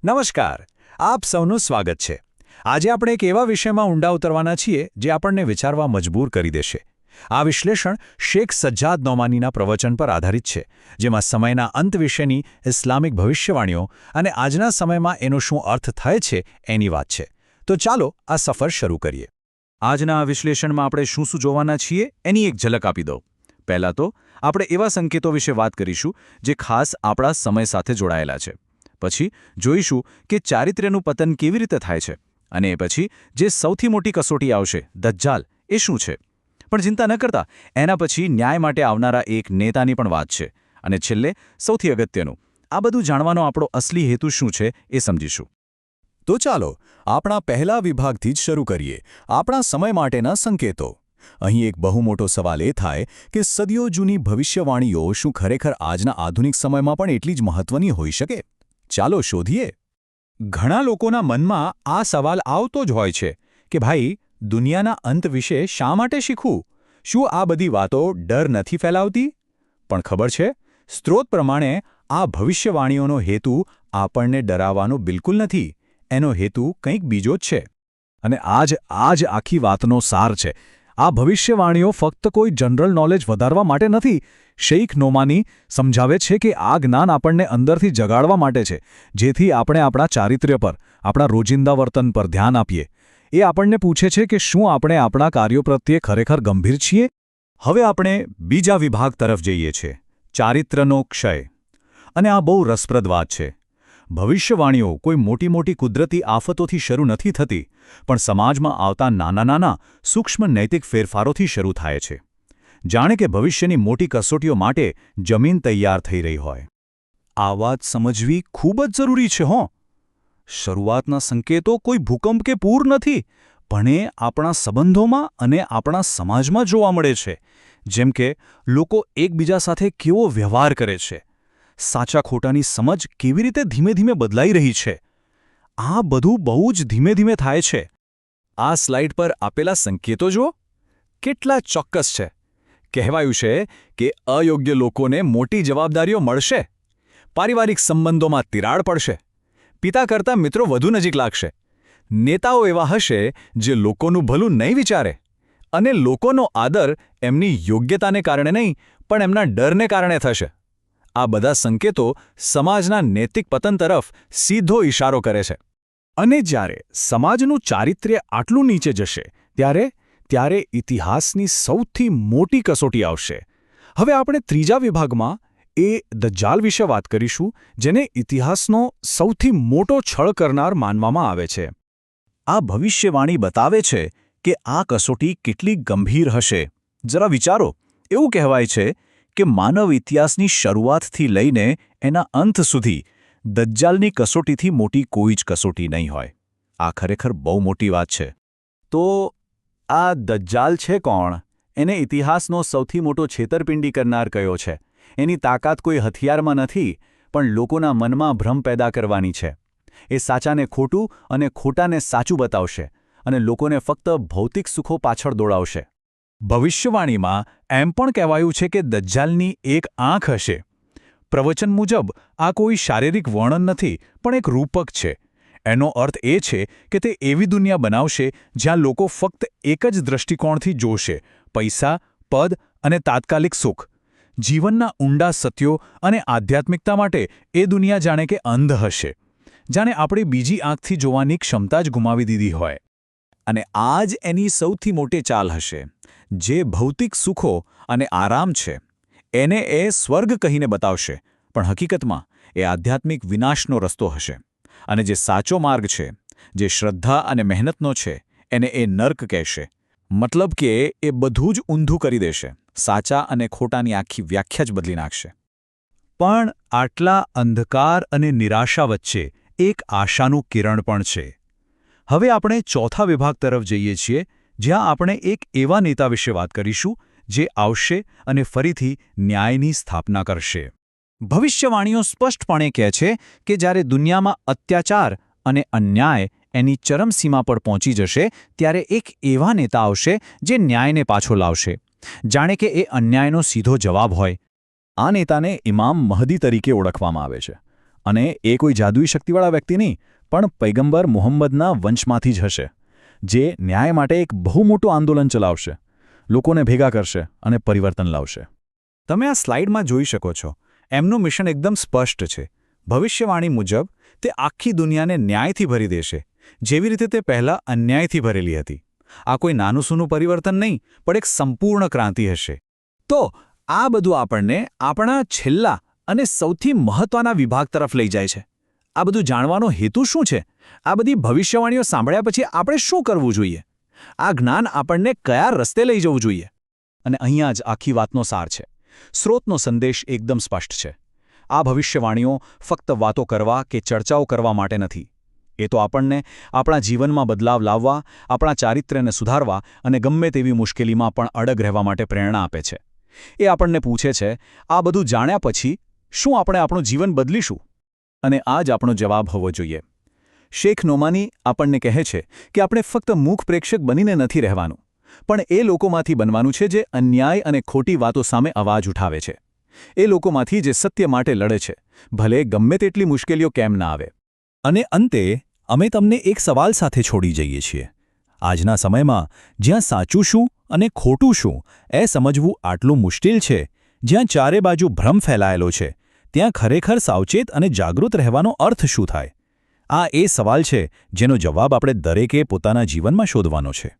નમસ્કાર, આપ સૌનું સ્વાગત છે। આજે આપણે એક એવા વિષયમાં ઊંડા ઉતરવાના છીએ જે આપણને વિચારવા મજબૂર કરી દેશે। આ વિશ્લેષણ શેખ સજ્જાદ નોમાનીના પ્રવચન પર આધારિત છે, જેમાં સમયના અંત વિશેની ઇસ્લામિક ભવિષ્યવાણીઓ અને આજના સમયમાં એનો શું અર્થ થાય છે એની વાત છે। તો ચાલો આ સફર શરૂ કરીએ। આજના આ વિશ્લેષણમાં આપણે શું જોવાના છીએ એની એક ઝલક આપી દઉં। પહેલાં તો આપણે એવા સંકેતો વિશે વાત કરીશું જે ખાસ આપણા સમય સાથે જોડાયેલા છે। પછી જોઈશું કે ચારિત્ર્યનું પતન કેવી રીતે થાય છે, અને પછી જે સૌથી મોટી કસોટી આવશે દજ્જાલ એ શું છે। પણ ચિંતા ન કરતા, એના પછી ન્યાય માટે આવનારા એક નેતાની પણ વાત છે, અને છેલ્લે સૌથી અગત્યનું, આ બધું જાણવાનો આપણો અસલી હેતુ શું છે એ સમજીશું। તો ચાલો આપણા પહેલા વિભાગથી જ શરૂ કરીએ, આપણા સમય માટેના સંકેતો। અહીં એક બહુ મોટો સવાલ એ થાય કે સદીઓ જૂની ભવિષ્યવાણીઓ શું ખરેખર આજના આધુનિક સમયમાં પણ એટલી જ મહત્વની હોઈ શકે? ચાલો શોધીએ। ઘણા લોકોના મનમાં આ સવાલ આવતો જ હોય છે કે ભાઈ, દુનિયાના અંત વિશે શા માટે શીખવું? શું આ બધી વાતો ડર નથી ફેલાવતી? પણ ખબર છે, સ્ત્રોત પ્રમાણે આ ભવિષ્યવાણીઓનો હેતુ આપણને ડરાવવાનો બિલકુલ નથી। એનો હેતુ કંઈક બીજો જ છે, અને આ જ આખી વાતનો સાર છે। આ ભવિષ્યવાણીઓ ફક્ત કોઈ જનરલ નોલેજ વધારવા માટે નથી। શેખ નોમાની સમજાવે છે કે આ જ્ઞાન આપણને અંદરથી જગાડવા માટે છે, જેથી આપણે આપણા ચારિત્ર્ય પર, આપણા રોજિંદા વર્તન પર ધ્યાન આપીએ। એ આપણને પૂછે છે કે શું આપણે આપણા કાર્યો પ્રત્યે ખરેખર ગંભીર છીએ? હવે આપણે બીજા વિભાગ તરફ જઈએ છીએ, ચારિત્ર્યનો ક્ષય। અને આ બહુ રસપ્રદ વાત છે। ભવિષ્યવાણીઓ કોઈ મોટી કુદરતી આફતોથી શરૂ નથી થતી, પણ સમાજમાં આવતા નાના સૂક્ષ્મ નૈતિક ફેરફારોથી શરૂ થાય છે। જાણે કે ભવિષ્યની મોટી કસોટીઓ માટે જમીન તૈયાર થઈ રહી હોય। આ વાત સમજવી ખૂબ જ જરૂરી છે હો। શરૂઆતના સંકેતો કોઈ ભૂકંપ કે પૂર નથી, પણ એ આપણા સંબંધોમાં અને આપણા સમાજમાં જોવા મળે છે। જેમ કે લોકો એકબીજા સાથે કેવો વ્યવહાર કરે છે, સાચા ખોટાની સમજ કેવી રીતે ધીમે ધીમે બદલાઈ રહી છે। આ બધું બહુ જ ધીમે થાય છે। આ સ્લાઇડ પર આપેલા સંકેતો જુઓ, કેટલા ચોક્કસ છે। કહેવાયું છે કે અયોગ્ય લોકોને મોટી જવાબદારીઓ મળશે, પારિવારિક સંબંધોમાં તિરાડ પડશે, પિતા કરતાં મિત્રો વધુ નજીક લાગશે, નેતાઓ એવા હશે જે લોકોનું ભલું નહીં વિચારે, અને લોકોનો આદર એમની યોગ્યતાને કારણે નહીં પણ એમના ડરને કારણે થશે। આ બધા સંકેતો સમાજના નૈતિક પતન તરફ સીધો ઇશારો કરે છે। અને જ્યારે સમાજનું ચારિત્ર્ય આટલું નીચે જશે, ત્યારે ઇતિહાસની સૌથી મોટી કસોટી આવશે। હવે આપણે ત્રીજા વિભાગમાં એ દજ્જાલ વિશે વાત કરીશું, જેને ઇતિહાસનો સૌથી મોટો છળ કરનાર માનવામાં આવે છે। આ ભવિષ્યવાણી બતાવે છે કે આ કસોટી કેટલી ગંભીર હશે। જરા વિચારો, એવું કહેવાય છે કે માનવ ઇતિહાસની શરૂઆતથી લઈને એના અંત સુધી દજ્જાલની કસોટીથી મોટી કોઈ જ કસોટી નહીં હોય। આ ખરેખર બહુ મોટી વાત છે। તો આ દજ્જાલ છે કોણ? એને ઇતિહાસનો સૌથી મોટો છેતરપિંડી કરનાર કયો છે? એની તાકાત કોઈ હથિયારમાં નથી, પણ લોકોના મનમાં ભ્રમ પેદા કરવાની છે। એ સાચાને ખોટું અને ખોટાને સાચું બતાવશે, અને લોકોને ફક્ત ભૌતિક સુખો પાછળ દોડાવશે। ભવિષ્યવાણીમાં એમ પણ કહેવાયું છે કે દજ્જાલની એક આંખ હશે। પ્રવચન મુજબ આ કોઈ શારીરિક વર્ણન નથી, પણ એક રૂપક છે। એનો અર્થ એ છે કે તે એવી દુનિયા બનાવશે જ્યાં લોકો ફક્ત એક જ દૃષ્ટિકોણથી જોશે: પૈસા, પદ અને તાત્કાલિક સુખ। જીવનના ઊંડા સત્યો અને આધ્યાત્મિકતા માટે એ દુનિયા જાણે કે અંધ હશે, જાણે આપણે બીજી આંખથી જોવાની ક્ષમતા જ ગુમાવી દીધી હોય। અને આ જ એની સૌથી મોટી ચાલ હશે। જે ભૌતિક સુખો અને આરામ છે એને એ સ્વર્ગ કહીને બતાવશે, પણ હકીકતમાં એ આધ્યાત્મિક વિનાશનો રસ્તો હશે। અને જે સાચો માર્ગ છે, જે શ્રદ્ધા અને મહેનતનો છે, એને એ નર્ક કહેશે। મતલબ કે એ બધું જ ઊંધું કરી દેશે, સાચા અને ખોટાની આખી વ્યાખ્યા જ બદલી નાખશે। પણ આટલા અંધકાર અને નિરાશા વચ્ચે એક આશાનું કિરણ પણ છે। હવે આપણે ચોથા વિભાગ તરફ જઈએ છીએ, જ્યાં આપણે એક એવા નેતા વિશે વાત કરીશું જે આવશે અને ફરીથી ન્યાયની સ્થાપના કરશે। ભવિષ્યવાણીઓ સ્પષ્ટપણે કહે છે કે જ્યારે દુનિયામાં અત્યાચાર અને અન્યાય એની ચરમસીમા પર પહોંચી જશે, ત્યારે એક એવા નેતા આવશે જે ન્યાયને પાછો લાવશે, જાણે કે એ અન્યાયનો સીધો જવાબ હોય। આ નેતાને ઇમામ મહદી તરીકે ઓળખવામાં આવે છે। અને એ કોઈ જાદુઈ શક્તિવાળા વ્યક્તિ નહીં, પણ પૈગંબર મુહમ્મદના વંશમાંથી જ હશે, જે ન્યાય માટે એક બહુ મોટું આંદોલન ચલાવશે, લોકોને ભેગા કરશે અને પરિવર્તન લાવશે. તમે આ સ્લાઇડમાં જોઈ શકો છો, એમનું મિશન એકદમ સ્પષ્ટ છે. ભવિષ્યવાણી મુજબ તે આખી દુનિયાને ન્યાયથી ભરી દેશે, જેવી રીતે તે પહેલાં અન્યાયથી ભરેલી હતી. આ કોઈ નાનું-સૂનું પરિવર્તન નહીં, પણ એક સંપૂર્ણ ક્રાંતિ હશે. તો આ બધું આપણને આપણા છેલ્લા અને સૌથી મહત્વના વિભાગ તરફ લઈ જાય છે. આ બધું જાણવાનો હેતુ શું છે? આ બધી ભવિષ્યવાણીઓ સાંભળ્યા પછી આપણે શું કરવું જોઈએ? આ જ્ઞાન આપણને કયા રસ્તે લઈ જવું જોઈએ? અને અહીંયા જ આખી વાતનો સાર છે. સ્રોતનો સંદેશ એકદમ સ્પષ્ટ છે. આ ભવિષ્યવાણીઓ ફક્ત વાતો કરવા કે ચર્ચાઓ કરવા માટે નથી. એ તો આપણને આપણા જીવનમાં બદલાવ લાવવા, આપણા ચારિત્ર્યને સુધારવા અને ગમે તેવી મુશ્કેલીમાં પણ અડગ રહેવા માટે પ્રેરણા આપે છે. એ આપણને પૂછે છે, આ બધું જાણ્યા પછી શું આપણે આપણું જીવન બદલીશું? અને આ જ આપણો જવાબ હોવો જોઈએ. શેખ નોમાની આપણને કહે છે કે આપણે ફક્ત મૂક પ્રેક્ષક બનીને નથી રહેવાનું, પણ એ લોકોમાંથી બનવાનું છે જે અન્યાય અને ખોટી વાતો સામે અવાજ ઉઠાવે છે. એ લોકોમાંથી જે સત્ય માટે લડે છે, ભલે ગમે તેટલી મુશ્કેલીઓ કેમ ના આવે. અને અંતે અમે તમને એક સવાલ સાથે છોડી જઈએ છીએ. આજના સમયમાં જ્યાં સાચું શું અને ખોટું શું એ સમજવું આટલું મુશ્કેલ છે, જ્યાં ચારે બાજુ ભ્રમ ફેલાયેલો છે, ત્યાં ખરેખર સાવચેત અને જાગૃત રહેવાનો અર્થ શું થાય? આ એ સવાલ છે જેનો જવાબ આપણે દરેકે પોતાના જીવનમાં શોધવાનો છે.